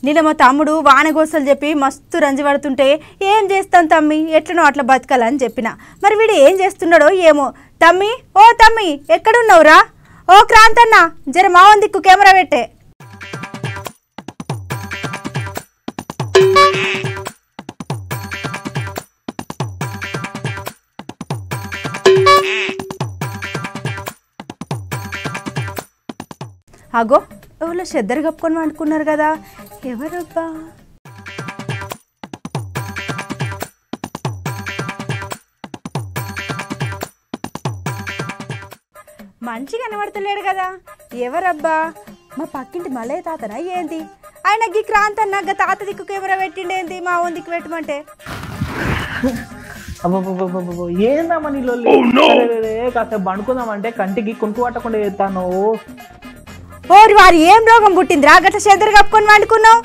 నిన్న మా తమ్ముడు వానగోసలు చెప్పి మస్తు రంజి పడుతుంటే ఏం చేస్తాం తమ్మి ఎట్లనో అట్లా బతకాలని చెప్పిన. మరి వీడు ఏం చేస్తున్నాడో ఏమో. తమ్మి ఓ తమ్మి ఎక్కడున్నావురా? ఓ క్రాంతన్న జర మావన్ దిక్కు కెమెరా పెట్టే. అగో ఎవరో చెద్దరు కప్పుకొని వండుకున్నారు కదా, ఎవరబ్బా? మంచిగా కనబడతలేడు కదా, ఎవరబ్బా? మా పక్కింటి మల్లయ్య తాతనా ఏంది? ఆయన గీ క్రాంతన్న గా తాత దిక్కు కెమెరా పెట్టిండేంది మా ఓన్ దిక్కు పెట్టమంటే? ఏందమ్మా నీళ్ళు కాసేపు పండుకుందామంటే కంటికి కుంటు పట్టకుండా చేస్తాను. ఓరి వారు ఏం రోగం పుట్టిందిరా గట్ల చెద్దరు కప్పుకొని వండుకున్నావు?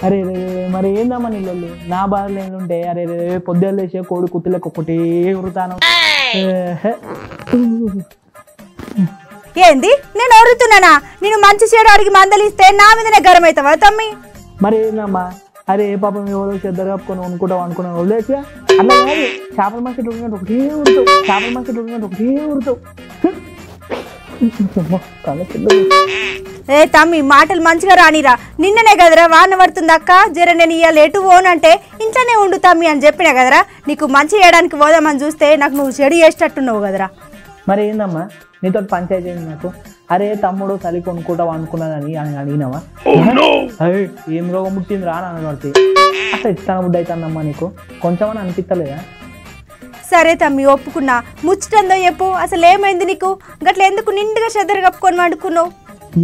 అరే మరి ఏందమ్మా నీళ్ళు నా బాధలు ఏంటంటే అరే పొద్దున్న లేచే కోడి కుత్తులకు ఒకటి ఉరుతాను. ఏంది నేను ఒరుతున్నానా? నేను మంచి చెడు అడిగి మందలిస్తే నా మీదనే గరం అవుతావా తమ్మి? మరి ఏందమ్మా అరే పాపం ఎవరో చెద్దరు కప్పుకొని అనుకున్నావు వదిలేసా అట్లా కాదు. చేపల మార్కెట్ ఉడినట్టు ఒకటే ఉరుతావు, చేపల మార్కెట్ ఉడినట్టు ఒకటే ఉరుతావు. ఏ తమ్మి మాటలు మంచిగా రానిరా. నిన్ననే కదరా వాన పడుతుంది అక్క జర నేను ఇవాళ ఎటు పోనంటే ఇంట్లోనే ఉండు తమ్మి అని చెప్పినా కదరా. నీకు మంచి చేయడానికి పోదామని చూస్తే నాకు నువ్వు చెడు చేసేటట్టున్నావు కదరా. మరి ఏందమ్మా నీతో పంచాయతీ అయింది నాకు. అరే తమ్ముడు చలి కొనుక్కుంటావు అనుకున్నానని అడిగినావా? అరే ఏం రోగం పుట్టింది రా అని పడితే అసలు ఇస్తాను బుద్ధి అవుతుందమ్మా నీకు కొంచెం అని అనిపిస్తలేదా? సరే తమ్మి ఒప్పుకున్నా. ముచ్చటందో చెప్పు, అసలు ఏమైంది నీకు? గట్ల ఎందుకు నిండుగా చెద్దరు కప్పుకొని వండుకున్నావు?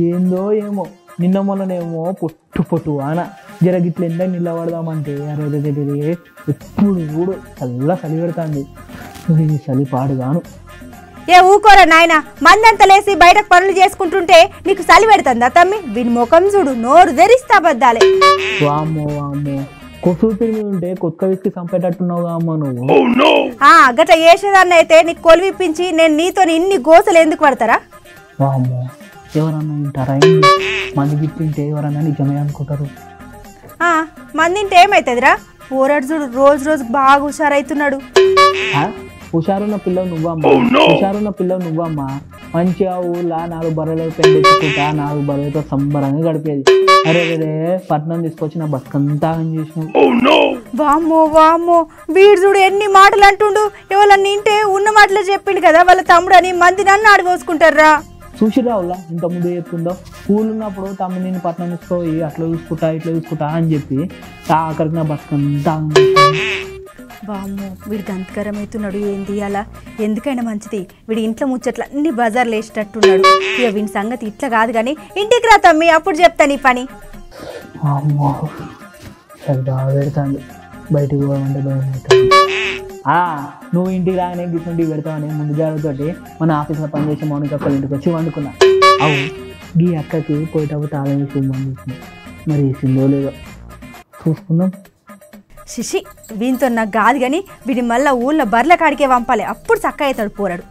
ఏందో ఏమో నిన్న మొన్ననేమో పొట్టు ఆన జర గిట్ల ఎండ నిలబడదామంటే అరే ఎప్పుడు చూడు చలి పెడతాంది. చలి పాడుగాను. ఏ ఊకోరా నాయన, మందంతా లేసి బయటకు పనులు చేసుకుంటుంటే నీకు చలి పెడుతుందా తమ్మి? వీని ముఖం చూడు, నోరు తెరిస్తా బద్దాలే. వామ్మో కొసూరు మీద ఉంటే కొత్త విసికి చంపేటట్టున్నావుగా అమ్మ నువ్వు. గట్ల చేసేదాన్ని అయితే నీకు కొలివిప్పించి నేను నీతో ఇన్ని గోసలు ఎందుకు పడతారా? వామ్మో ఎవరన్నా వింటారా? మంది గిట్టింటే ఎవరన్నా నిజమే అనుకుంటారు. మందింటే ఏమైతుందిరా? పోరాడు చూడు రోజు రోజు బాగా హుషారైతున్నాడు. హుషారున్న పిల్లలు నువ్వమ్మా. మంచిగా ఊళ్ళో 4 బర్రెలు పెండెత్తుకుంటా 4 బర్రెలతో సంబరంగా గడిపేది. అరే పట్నం తీసుకొచ్చి నా బతుకంతా చేసినావు. వామ్మో వీడు చూడు ఎన్ని మాటలు అంటుండు. ఎవరన్నా నింటే ఉన్న మాటలు చెప్పిండు కదా వాళ్ళ తమ్ముడు అని మంది నన్ను ఆడిపోసుకుంటారా? చూసిరావులా ఇంత ముందు చెప్తుందో స్కూల్ ఉన్నప్పుడు తమ్ముడు నేను పట్నం తీసుకోయి అట్లా చూసుకుంటా ఇట్లా చూసుకుంటా అని చెప్పి ఆఖరికి నా బతుకంతా. వామ్మో వీడు గంతకరం అవుతున్నాడు. ఏంది అలా? ఎందుకైనా మంచిది వీడి ఇంట్లో ముచ్చట్లు అన్ని బజార్లు వేసేటట్టున్నాడు. ఇక వీని సంగతి ఇట్లా కాదు కానీ ఇంటికి రా తమ్మి, అప్పుడు చెప్తాను ఈ పని. బాగా పెడతాను బయటికి పోవాలంటే భయం అవుతుంది. నువ్వు ఇంటికి రాగానే గిట్టింటికి పెడతావని ముందు జాగ్రత్తతోటి మన ఆఫీస్లో పనిచేసే మౌనిక అక్కల ఇంటికి వచ్చి వండుకున్నా. అవు ఈ అక్కకి పోయేటప్పుడు తాళం వేసి ఇవ్వమని మరి వేసిందో లేదో చూసుకుందాం. శిషి వీనితో నాకు కాదు కానీ వీడి మళ్ళీ ఊళ్ళో బర్ల కాడికే పంపాలి, అప్పుడు చక్క అవుతాడు పోరాడు.